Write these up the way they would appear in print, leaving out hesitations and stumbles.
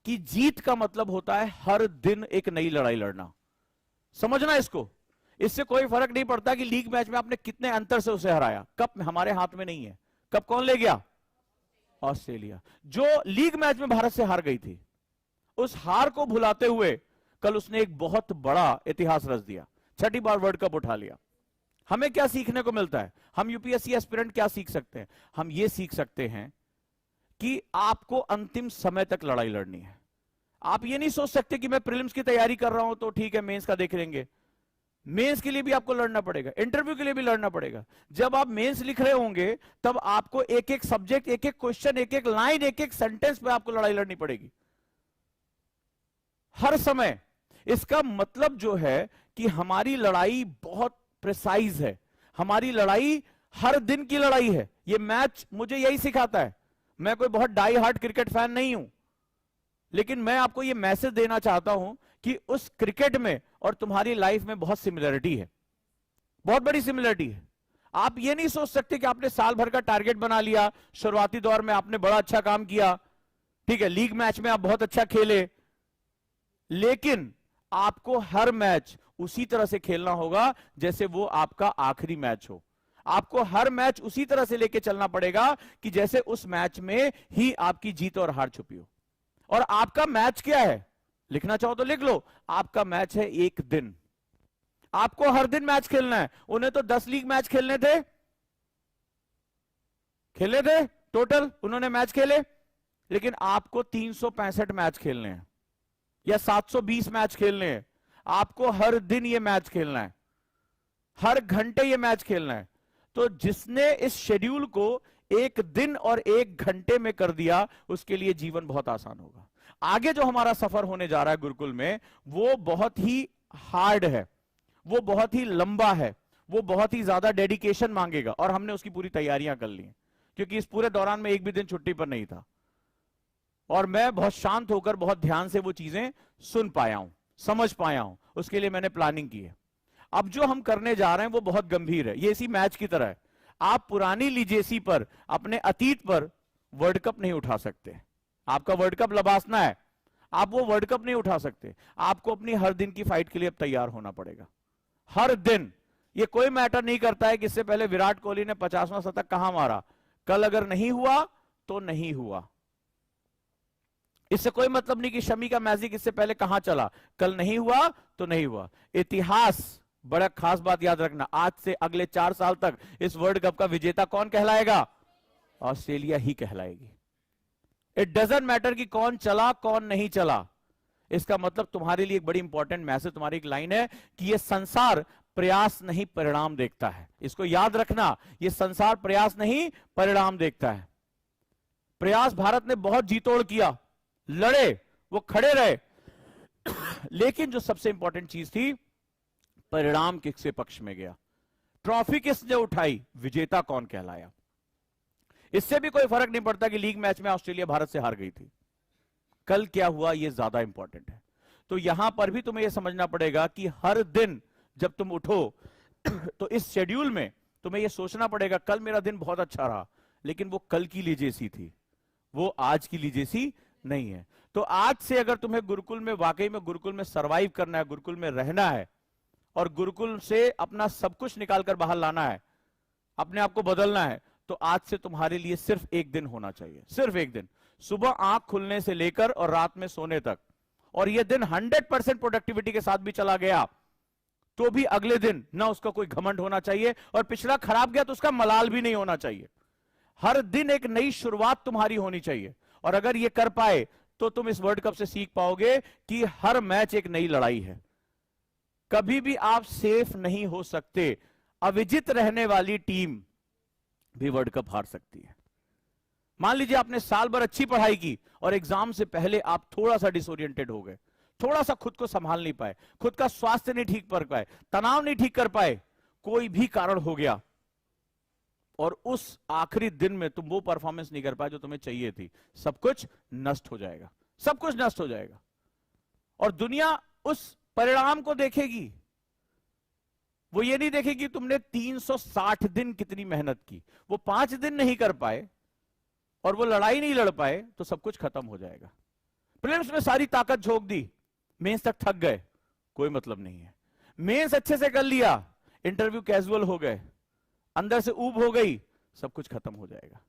कि जीत का मतलब होता है हर दिन एक नई लड़ाई लड़ना। समझना इसको। इससे कोई फर्क नहीं पड़ता कि लीग मैच में आपने कितने अंतर से उसे हराया, कप हमारे हाथ में नहीं है। कप कौन ले गया? ऑस्ट्रेलिया, जो लीग मैच में भारत से हार गई थी। उस हार को भुलाते हुए कल उसने एक बहुत बड़ा इतिहास रच दिया, 6ठी बार वर्ल्ड कप उठा लिया। हमें क्या सीखने को मिलता है? हम यूपीएससी एस्पिरेंट क्या सीख सकते हैं? हम ये सीख सकते हैं कि आपको अंतिम समय तक लड़ाई लड़नी है। आप ये नहीं सोच सकते कि मैं प्रीलिम्स की तैयारी कर रहा हूं तो ठीक है, मेंस का देख लेंगे। मेंस के लिए भी आपको लड़ना पड़ेगा, इंटरव्यू के लिए भी लड़ना पड़ेगा। जब आप मेंस लिख रहे होंगे तब आपको एक एक सब्जेक्ट, एक एक क्वेश्चन, एक एक लाइन, एक एक सेंटेंस पे आपको लड़ाई लड़नी पड़ेगी हर समय। इसका मतलब जो है कि हमारी लड़ाई बहुत प्रिसाइज है, हमारी लड़ाई हर दिन की लड़ाई है। यह मैच मुझे यही सिखाता है। मैं कोई बहुत डाई हार्ड क्रिकेट फैन नहीं हूं, लेकिन मैं आपको यह मैसेज देना चाहता हूं कि उस क्रिकेट में और तुम्हारी लाइफ में बहुत सिमिलरिटी है, बहुत बड़ी सिमिलरिटी है। आप ये नहीं सोच सकते कि आपने साल भर का टारगेट बना लिया, शुरुआती दौर में आपने बड़ा अच्छा काम किया, ठीक है, लीग मैच में आप बहुत अच्छा खेले, लेकिन आपको हर मैच उसी तरह से खेलना होगा जैसे वो आपका आखिरी मैच हो। आपको हर मैच उसी तरह से लेके चलना पड़ेगा कि जैसे उस मैच में ही आपकी जीत और हार छुपी हो। और आपका मैच क्या है? लिखना चाहो तो लिख लो, आपका मैच है एक दिन। आपको हर दिन मैच खेलना है। उन्हें तो 10 लीग मैच खेलने थे टोटल, उन्होंने मैच खेले, लेकिन आपको 365 मैच खेलने हैं या 720 मैच खेलने हैं। आपको हर दिन ये मैच खेलना है, हर घंटे ये मैच खेलना है। तो जिसने इस शेड्यूल को एक दिन और एक घंटे में कर दिया, उसके लिए जीवन बहुत आसान होगा। आगे जो हमारा सफर होने जा रहा है गुरुकुल में, वो बहुत ही हार्ड है, वो बहुत ही लंबा है, वो बहुत ही ज्यादा डेडिकेशन मांगेगा, और हमने उसकी पूरी तैयारियां कर ली हैं, क्योंकि इस पूरे दौरान में एक भी दिन छुट्टी पर नहीं था। और मैं बहुत शांत होकर बहुत ध्यान से वो चीजें सुन पाया हूं, समझ पाया हूं, उसके लिए मैंने प्लानिंग की है। अब जो हम करने जा रहे हैं वो बहुत गंभीर है, ये इसी मैच की तरह है। आप पुरानी लीजेसी पर, अपने अतीत पर वर्ल्ड कप नहीं उठा सकते। आपका वर्ल्ड कप लबासना है, आप वो वर्ल्ड कप नहीं उठा सकते। आपको अपनी हर दिन की फाइट के लिए अब तैयार होना पड़ेगा, हर दिन। ये कोई मैटर नहीं करता है कि इससे पहले विराट कोहली ने 50वां शतक कहां मारा। कल अगर नहीं हुआ तो नहीं हुआ, इससे कोई मतलब नहीं कि शमी का मैजिक इससे पहले कहां चला। कल नहीं हुआ तो नहीं हुआ। इतिहास, बड़ा खास बात याद रखना, आज से अगले 4 साल तक इस वर्ल्ड कप का विजेता कौन कहलाएगा? ऑस्ट्रेलिया ही कहलाएगी। इट डजंट मैटर कि कौन चला कौन नहीं चला। इसका मतलब तुम्हारे लिए एक बड़ी इंपॉर्टेंट मैसेज, तुम्हारी एक लाइन है कि यह संसार प्रयास नहीं परिणाम देखता है। इसको याद रखना, यह संसार प्रयास नहीं परिणाम देखता है। प्रयास भारत ने बहुत जीतोड़ किया, लड़े, वो खड़े रहे, लेकिन जो सबसे इंपॉर्टेंट चीज थी, परिणाम किसके पक्ष में गया, ट्रॉफी किसने उठाई, विजेता कौन कहलाया। इससे भी कोई फर्क नहीं पड़ता कि लीग मैच में ऑस्ट्रेलिया भारत से हार गई थी, कल क्या हुआ यह ज्यादा इंपॉर्टेंट है। तो यहां पर भी तुम्हें यह समझना पड़ेगा कि हर दिन जब तुम उठो तो इस शेड्यूल में तुम्हें यह सोचना पड़ेगा, कल मेरा दिन बहुत अच्छा रहा, लेकिन वो कल की लीजेसी थी, वो आज की लीजेसी नहीं है। तो आज से अगर तुम्हें गुरुकुल में, वाकई में गुरुकुल में सरवाइव करना है, गुरुकुल में रहना है, और गुरुकुल से अपना सब कुछ निकालकर बाहर लाना है, अपने आप को बदलना है, तो आज से तुम्हारे लिए सिर्फ एक दिन होना चाहिए, सिर्फ एक दिन। सुबह आंख खुलने से लेकर और रात में सोने तक, और यह दिन 100% प्रोडक्टिविटी के साथ भी चला गया तो भी अगले दिन ना उसका कोई घमंड होना चाहिए, और पिछला खराब गया तो उसका मलाल भी नहीं होना चाहिए। हर दिन एक नई शुरुआत तुम्हारी होनी चाहिए, और अगर यह कर पाए तो तुम इस वर्ल्ड कप से सीख पाओगे कि हर मैच एक नई लड़ाई है। कभी भी आप सेफ नहीं हो सकते। अविजित रहने वाली टीम भी वर्ल्ड कप हार सकती है। मान लीजिए आपने साल भर अच्छी पढ़ाई की और एग्जाम से पहले आप थोड़ा सा डिसोरिएंटेड हो गए, थोड़ा सा खुद को संभाल नहीं पाए, खुद का स्वास्थ्य नहीं ठीक कर पाए, तनाव नहीं ठीक कर पाए, कोई भी कारण हो गया, और उस आखिरी दिन में तुम वो परफॉर्मेंस नहीं कर पाए जो तुम्हें चाहिए थी, सब कुछ नष्ट हो जाएगा, सब कुछ नष्ट हो जाएगा। और दुनिया उस परिणाम को देखेगी, वो ये नहीं देखेगी तुमने 360 दिन कितनी मेहनत की। वो 5 दिन नहीं कर पाए और वो लड़ाई नहीं लड़ पाए तो सब कुछ खत्म हो जाएगा। प्रीलिम्स में सारी ताकत झोंक दी, मेंस तक थक गए, कोई मतलब नहीं है। मेंस अच्छे से कर लिया, इंटरव्यू कैजुअल हो गए, अंदर से ऊब हो गई, सब कुछ खत्म हो जाएगा।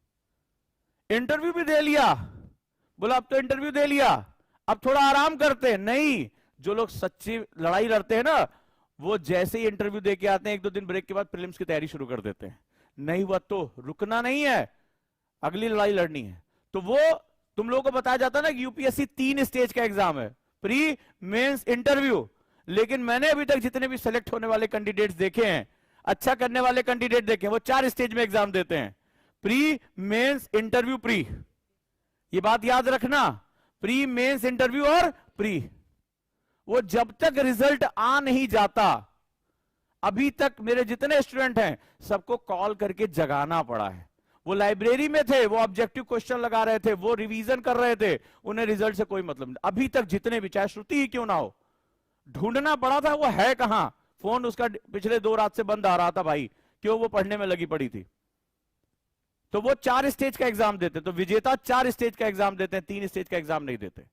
इंटरव्यू भी दे लिया, बोला अब तो इंटरव्यू दे लिया, अब थोड़ा आराम करते हैं, नहीं। जो लोग सच्ची लड़ाई लड़ते हैं ना, वो जैसे ही इंटरव्यू दे के आते हैं 1-2 दिन ब्रेक के बाद प्रीलिम्स की तैयारी शुरू कर देते हैं। नहीं हुआ तो रुकना नहीं है, अगली लड़ाई लड़नी है। तो वो तुम लोगों को बताया जाता है ना कि यूपीएससी 3 स्टेज का एग्जाम है, प्री, मेंस, इंटरव्यू। लेकिन मैंने अभी तक जितने भी सेलेक्ट होने वाले कैंडिडेट्स देखे हैं, अच्छा करने वाले कैंडिडेट देखे, वो 4 स्टेज में एग्जाम देते हैं, प्री, मेंस, इंटरव्यू, प्री। ये बात याद रखना, प्री, मेंस, इंटरव्यू और प्री। वो जब तक रिजल्ट आ नहीं जाता, अभी तक मेरे जितने स्टूडेंट हैं सबको कॉल करके जगाना पड़ा है। वो लाइब्रेरी में थे, वो ऑब्जेक्टिव क्वेश्चन लगा रहे थे, वो रिवीजन कर रहे थे, उन्हें रिजल्ट से कोई मतलब नहीं। अभी तक जितने भी, चाहे श्रुति ही क्यों ना हो, ढूंढना पड़ा था वो है कहां। फोन उसका पिछले 2 रात से बंद आ रहा था भाई, क्यों, वो पढ़ने में लगी पड़ी थी। तो वो 4 स्टेज का एग्जाम देते, तो विजेता 4 स्टेज का एग्जाम देते हैं, 3 स्टेज का एग्जाम नहीं देते।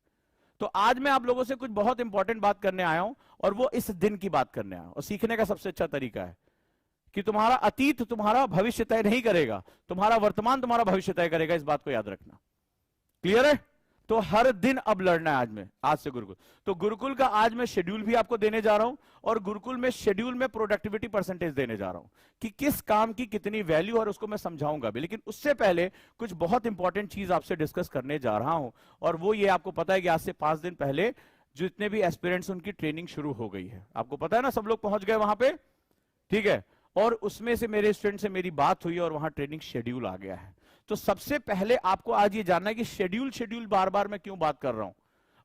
तो आज मैं आप लोगों से कुछ बहुत इंपॉर्टेंट बात करने आया हूं, और वो इस दिन की बात करने आया हूं। और सीखने का सबसे अच्छा तरीका है कि तुम्हारा अतीत तुम्हारा भविष्य तय नहीं करेगा, तुम्हारा वर्तमान तुम्हारा भविष्य तय करेगा, इस बात को याद रखना। क्लियर है? तो हर दिन अब लड़ना है आज से गुरुकुल। तो गुरुकुल का आज मैं शेड्यूल भी आपको देने जा रहा हूं, और गुरुकुल में शेड्यूल में प्रोडक्टिविटी परसेंटेज देने जा रहा हूं कि किस काम की कितनी वैल्यू, और उसको मैं समझाऊंगा भी। लेकिन उससे पहले कुछ बहुत इंपॉर्टेंट चीज आपसे डिस्कस करने जा रहा हूं, और वो ये आपको पता है कि आज से 5 दिन पहले जितने भी एस्पिरेंट्स उनकी ट्रेनिंग शुरू हो गई है। आपको पता है ना, सब लोग पहुंच गए वहां पे, ठीक है। और उसमें से मेरे स्टूडेंट से मेरी बात हुई और वहां ट्रेनिंग शेड्यूल आ गया है। तो सबसे पहले आपको आज ये जानना है कि शेड्यूल बार बार मैं क्यों बात कर रहा हूं,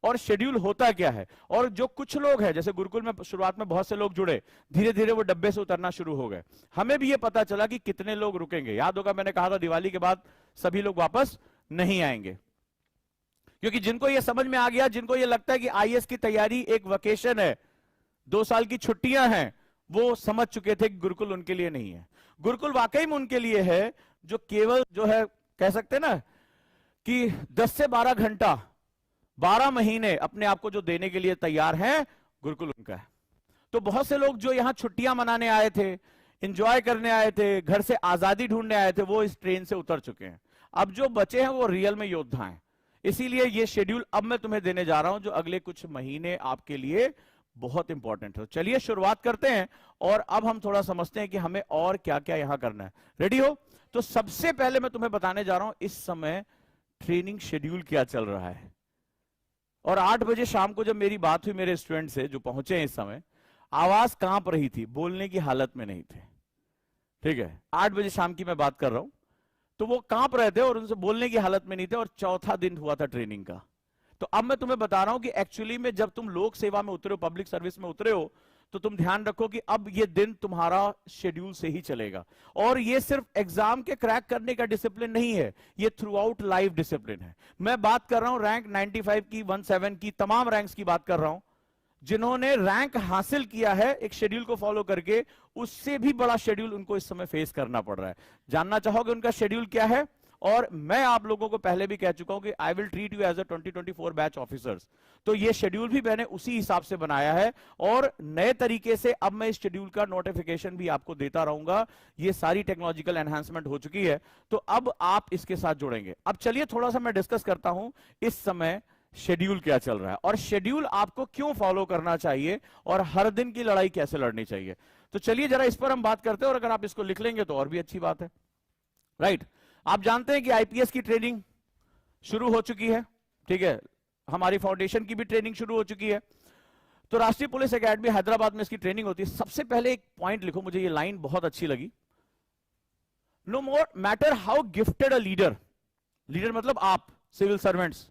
और शेड्यूल होता क्या है। और जो कुछ लोग हैं, जैसे गुरुकुल में शुरुआत में बहुत से लोग जुड़े, धीरे धीरे वो डब्बे से उतरना शुरू हो गए। हमें भी ये पता चला कि कितने लोग रुकेंगे। याद होगा मैंने कहा था दिवाली के बाद सभी लोग वापस नहीं आएंगे, क्योंकि जिनको ये समझ में आ गया, जिनको ये लगता है कि आईएएस की तैयारी एक वेकेशन है, 2 साल की छुट्टियां हैं, वो समझ चुके थे कि गुरुकुल उनके लिए नहीं है। गुरुकुल वाकई में उनके लिए है जो केवल जो है, कह सकते हैं ना कि 10 से 12 घंटा 12 महीने अपने आप को जो देने के लिए तैयार हैं, गुरुकुल उनका है। तो बहुत से लोग जो यहां छुट्टियां मनाने आए थे, एंजॉय करने आए थे, घर से आजादी ढूंढने आए थे, वो इस ट्रेन से उतर चुके हैं। अब जो बचे हैं वो रियल में योद्धा हैं। इसीलिए ये शेड्यूल अब मैं तुम्हें देने जा रहा हूं, जो अगले कुछ महीने आपके लिए बहुत इंपॉर्टेंट है। चलिए शुरुआत करते हैं, और अब हम थोड़ा समझते हैं कि हमें और क्या क्या यहां करना है। रेडी हो? तो सबसे पहले मैं तुम्हें बताने जा रहा हूं इस समय ट्रेनिंग शेड्यूल क्या चल रहा है। और 8 बजे शाम को जब मेरी बात हुई मेरे स्टूडेंट से जो पहुंचे हैं इस समय, आवाज कांप रही थी, बोलने की हालत में नहीं थे। ठीक है, 8 बजे शाम की मैं बात कर रहा हूं, तो वो कांप रहे थे और उनसे बोलने की हालत में नहीं थे, और चौथा दिन हुआ था ट्रेनिंग का। तो अब मैं तुम्हें बता रहा हूं कि एक्चुअली में जब तुम लोक सेवा में उतरे हो, पब्लिक सर्विस में उतरे हो, तो तुम ध्यान रखो कि अब ये दिन तुम्हारा शेड्यूल से ही चलेगा। और ये सिर्फ एग्जाम के क्रैक करने का डिसिप्लिन नहीं है, ये थ्रू आउट लाइफ डिसिप्लिन है। मैं बात कर रहा हूं रैंक 95 की, 17 की, तमाम रैंक्स की बात कर रहा हूं, जिन्होंने रैंक हासिल किया है एक शेड्यूल को फॉलो करके, उससे भी बड़ा शेड्यूल उनको इस समय फेस करना पड़ रहा है। जानना चाहोगे उनका शेड्यूल क्या है? और मैं आप लोगों को पहले भी कह चुका हूं कि I will treat you as a 2024 batch officers. तो ये शेड्यूल भी मैंने उसी हिसाब से बनाया है, और नए तरीके से अब मैं इस शेड्यूल का नोटिफिकेशन भी आपको देता रहूंगा। ये सारी टेक्नोलॉजिकल एनहांसमेंट हो चुकी है, तो अब आप इसके साथ जुड़ेंगे। अब चलिए थोड़ा सा मैं डिस्कस करता हूं इस समय शेड्यूल क्या चल रहा है, और शेड्यूल आपको क्यों फॉलो करना चाहिए, और हर दिन की लड़ाई कैसे लड़नी चाहिए। तो चलिए जरा इस पर हम बात करते हैं, और अगर आप इसको लिख लेंगे तो और भी अच्छी बात है। राइट, आप जानते हैं कि आईपीएस की ट्रेनिंग शुरू हो चुकी है, ठीक है, हमारी फाउंडेशन की भी ट्रेनिंग शुरू हो चुकी है। तो राष्ट्रीय पुलिस एकेडमी हैदराबाद में इसकी ट्रेनिंग होती है। सबसे पहले एक पॉइंट लिखो, मुझे ये लाइन बहुत अच्छी लगी, no more matter how gifted a leader, leader मतलब आप सिविल सर्वेंट्स,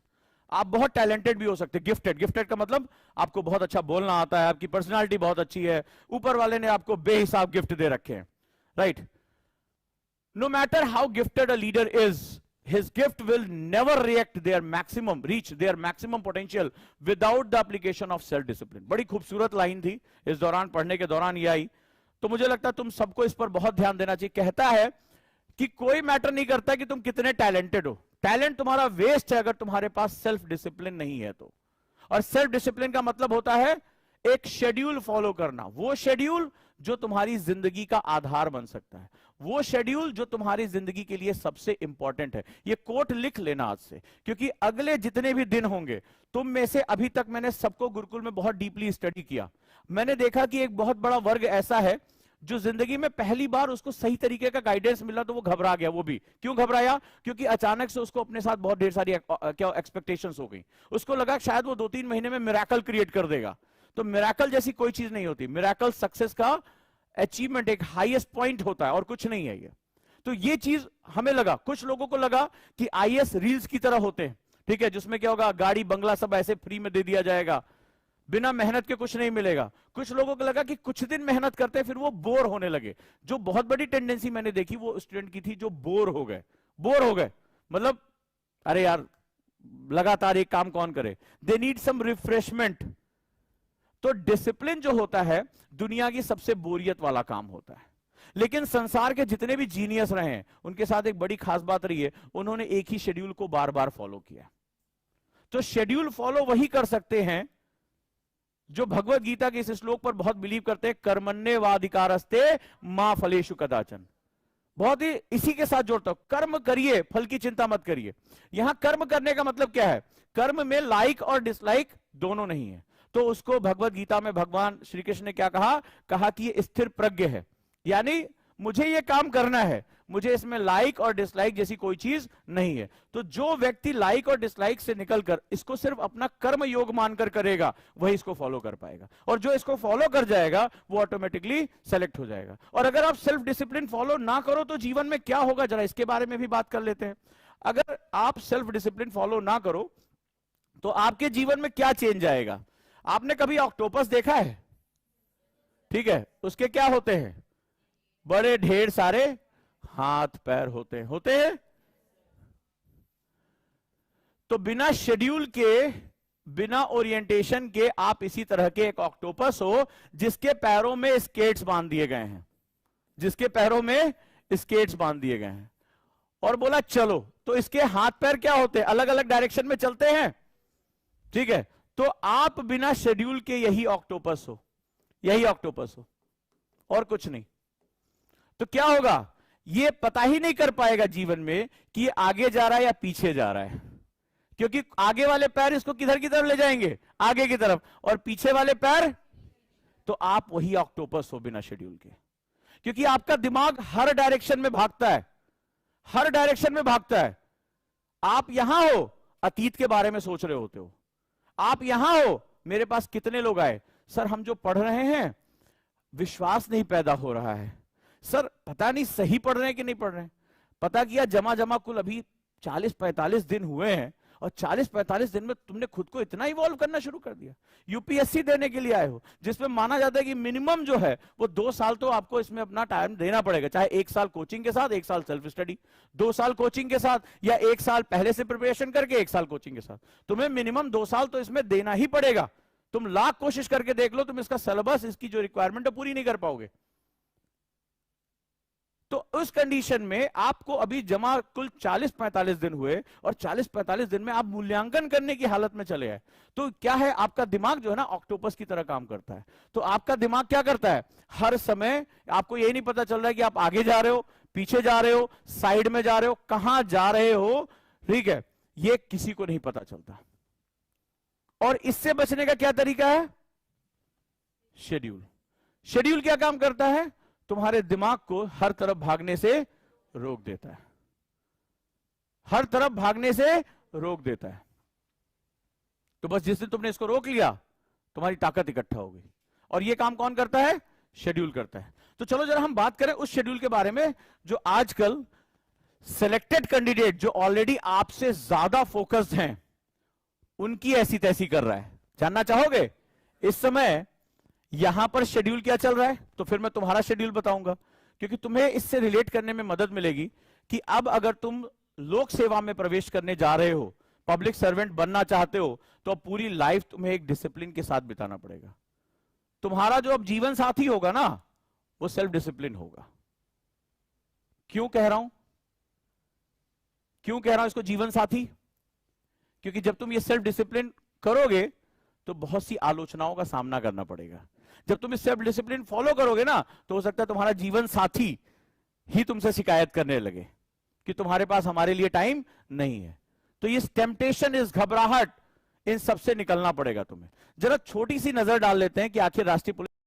आप बहुत टैलेंटेड भी हो सकते हैं। गिफ्टेड का मतलब आपको बहुत अच्छा बोलना आता है, आपकी पर्सनालिटी बहुत अच्छी है, ऊपर वाले ने आपको बेहिसाब गिफ्ट दे रखे हैं। Right, no matter how gifted a leader is, his gift will never reach their maximum potential without the application of self discipline। बड़ी खूबसूरत लाइन थी, इस दौरान पढ़ने के दौरान ये आई, तो मुझे लगता है तुम सबको इस पर बहुत ध्यान देना चाहिए। कहता है कि कोई मैटर नहीं करता कि तुम कितने टैलेंटेड हो, टैलेंट तुम्हारा वेस्ट है अगर तुम्हारे पास सेल्फ डिसिप्लिन नहीं है तो। और सेल्फ डिसिप्लिन का मतलब होता है एक शेड्यूल फॉलो करना, वो शेड्यूल जो तुम्हारी जिंदगी का आधार बन सकता है, वो शेड्यूल जो तुम्हारी जिंदगी के लिए सबसे इंपॉर्टेंट है। ये कोट लिख लेना आज से, क्योंकि अगले जितने भी दिन होंगे, तुम में से अभी तक मैंने सबको गुरुकुल में बहुत डीपली स्टडी किया, मैंने देखा कि एक बहुत बड़ा वर्ग ऐसा है जो जिंदगी में पहली बार उसको सही तरीके का गाइडेंस मिला तो वो घबरा गया। वो भी क्यों घबराया? क्योंकि अचानक से उसको अपने साथ बहुत ढेर सारी क्या एक्सपेक्टेशंस हो गई। उसको लगा शायद वो 2-3 महीने में मिरेकल क्रिएट कर देगा। तो मिरेकल जैसी कोई चीज नहीं होती। मिरेकल सक्सेस का अचीवमेंट, एक हाईएस्ट पॉइंट होता है और कुछ नहीं है ये। तो ये चीज हमें लगा, कुछ लोगों को लगा कि आईएएस रील्स की तरह होते हैं, ठीक है, जिसमें क्या होगा, गाड़ी बंगला सब ऐसे फ्री में दे दिया जाएगा, बिना मेहनत के कुछ नहीं मिलेगा। कुछ लोगों को लगा कि कुछ दिन मेहनत करते फिर वो बोर होने लगे। जो बहुत बड़ी टेंडेंसी मैंने देखी वो स्टूडेंट की थी जो बोर हो गए, मतलब अरे यार लगातार एक काम कौन करे, दे नीड सम रिफ्रेशमेंट। तो डिसिप्लिन जो होता है दुनिया की सबसे बोरियत वाला काम होता है, लेकिन संसार के जितने भी जीनियस रहे हैं उनके साथ एक बड़ी खास बात रही है, उन्होंने एक ही शेड्यूल को बार बार फॉलो किया। तो शेड्यूल फॉलो वही कर सकते हैं जो भगवत गीता के इस श्लोक पर बहुत बिलीव करते हैं, कर्मण्येवाधिकारस्ते मां फलेषु कदाचन। बहुत ही इसी के साथ जोड़ता हूं, कर्म करिए, फल की चिंता मत करिए। यहां कर्म करने का मतलब क्या है? कर्म में लाइक और डिसलाइक दोनों नहीं है। तो उसको भगवत गीता में भगवान श्री कृष्ण ने क्या कहा कि ये स्थिर प्रज्ञ है, यानी मुझे ये काम करना है, मुझे इसमें लाइक और डिसलाइक जैसी कोई चीज नहीं है। तो जो व्यक्ति लाइक और डिसलाइक से निकलकर इसको सिर्फ अपना कर्म योग मानकर करेगा वही इसको फॉलो कर पाएगा, और जो इसको फॉलो कर जाएगा वो ऑटोमेटिकली सेलेक्ट हो जाएगा। और अगर आप सेल्फ डिसिप्लिन फॉलो ना करो तो जीवन में क्या होगा, जरा इसके बारे में भी बात कर लेते हैं। अगर आप सेल्फ डिसिप्लिन फॉलो ना करो तो आपके जीवन में क्या चेंज आएगा? आपने कभी ऑक्टोपस देखा है? ठीक है, उसके क्या होते हैं? बड़े ढेर सारे हाथ पैर होते हैं। तो बिना शेड्यूल के, बिना ओरिएंटेशन के आप इसी तरह के एक ऑक्टोपस हो जिसके पैरों में स्केट्स बांध दिए गए हैं, और बोला चलो, तो इसके हाथ पैर क्या होते हैं? अलग अलग डायरेक्शन में चलते हैं, ठीक है। तो आप बिना शेड्यूल के यही ऑक्टोपस हो, और कुछ नहीं। तो क्या होगा? ये पता ही नहीं कर पाएगा जीवन में कि ये आगे जा रहा है या पीछे जा रहा है, क्योंकि आगे वाले पैर इसको किधर की तरफ ले जाएंगे? आगे की तरफ, और पीछे वाले पैर। तो आप वही ऑक्टोपस हो बिना शेड्यूल के, क्योंकि आपका दिमाग हर डायरेक्शन में भागता है। आप यहां हो, अतीत के बारे में सोच रहे होते हो। आप यहां हो, मेरे पास कितने लोग आए, सर हम जो पढ़ रहे हैं विश्वास नहीं पैदा हो रहा है, सर पता नहीं सही पढ़ रहे हैं कि नहीं पढ़ रहे हैं। पता किया जमा कुल अभी 40-45 दिन हुए हैं, और 40-45 दिन में तुमने खुद को इतना इवॉल्व करना शुरू कर दिया। यूपीएससी देने के लिए आए हो, जिसमें माना जाता है कि मिनिमम जो है वो 2 साल तो आपको इसमें अपना टाइम देना पड़ेगा, चाहे 1 साल कोचिंग के साथ, 1 साल सेल्फ स्टडी, 2 साल कोचिंग के साथ, या 1 साल पहले से प्रिपरेशन करके 1 साल कोचिंग के साथ। तुम्हें मिनिमम 2 साल तो इसमें देना ही पड़ेगा। तुम लाख कोशिश करके देख लो, तुम इसका सिलेबस, इसकी जो रिक्वायरमेंट है पूरी नहीं कर पाओगे। तो उस कंडीशन में आपको अभी जमा कुल 40-45 दिन हुए, और 40-45 दिन में आप मूल्यांकन करने की हालत में चले आए। तो क्या है, आपका दिमाग जो है ना ऑक्टोपस की तरह काम करता है। तो आपका दिमाग क्या करता है, हर समय आपको यही नहीं पता चल रहा है कि आप आगे जा रहे हो, पीछे जा रहे हो, साइड में जा रहे हो, कहां जा रहे हो, ठीक है, ये किसी को नहीं पता चलता। और इससे बचने का क्या तरीका है? शेड्यूल क्या काम करता है? तुम्हारे दिमाग को हर तरफ भागने से रोक देता है। तो बस जिस दिन तुमने इसको रोक लिया, तुम्हारी ताकत इकट्ठा हो गई। और ये काम कौन करता है? शेड्यूल करता है। तो चलो जरा हम बात करें उस शेड्यूल के बारे में जो आजकल सिलेक्टेड कैंडिडेट जो ऑलरेडी आपसे ज्यादा फोकस्ड हैं उनकी ऐसी तैसी कर रहा है। जानना चाहोगे इस समय यहां पर शेड्यूल क्या चल रहा है? तो फिर मैं तुम्हारा शेड्यूल बताऊंगा, क्योंकि तुम्हें इससे रिलेट करने में मदद मिलेगी कि अब अगर तुम लोक सेवा में प्रवेश करने जा रहे हो, पब्लिक सर्वेंट बनना चाहते हो, तो अब पूरी लाइफ तुम्हें एक डिसिप्लिन के साथ बिताना पड़ेगा। तुम्हारा जो अब जीवन साथी होगा ना, वो सेल्फ डिसिप्लिन होगा। क्यों कह रहा हूं? क्यों कह रहा हूं इसको जीवन साथी? क्योंकि जब तुम ये सेल्फ डिसिप्लिन करोगे तो बहुत सी आलोचनाओं का सामना करना पड़ेगा। जब तुम इस सेल्फ डिसिप्लिन फॉलो करोगे ना, तो हो सकता है तुम्हारा जीवन साथी ही तुमसे शिकायत करने लगे कि तुम्हारे पास हमारे लिए टाइम नहीं है। तो ये टेम्पटेशन, इस घबराहट, इन सबसे निकलना पड़ेगा तुम्हें। जरा छोटी सी नजर डाल लेते हैं कि आखिर राष्ट्रीय पुलिस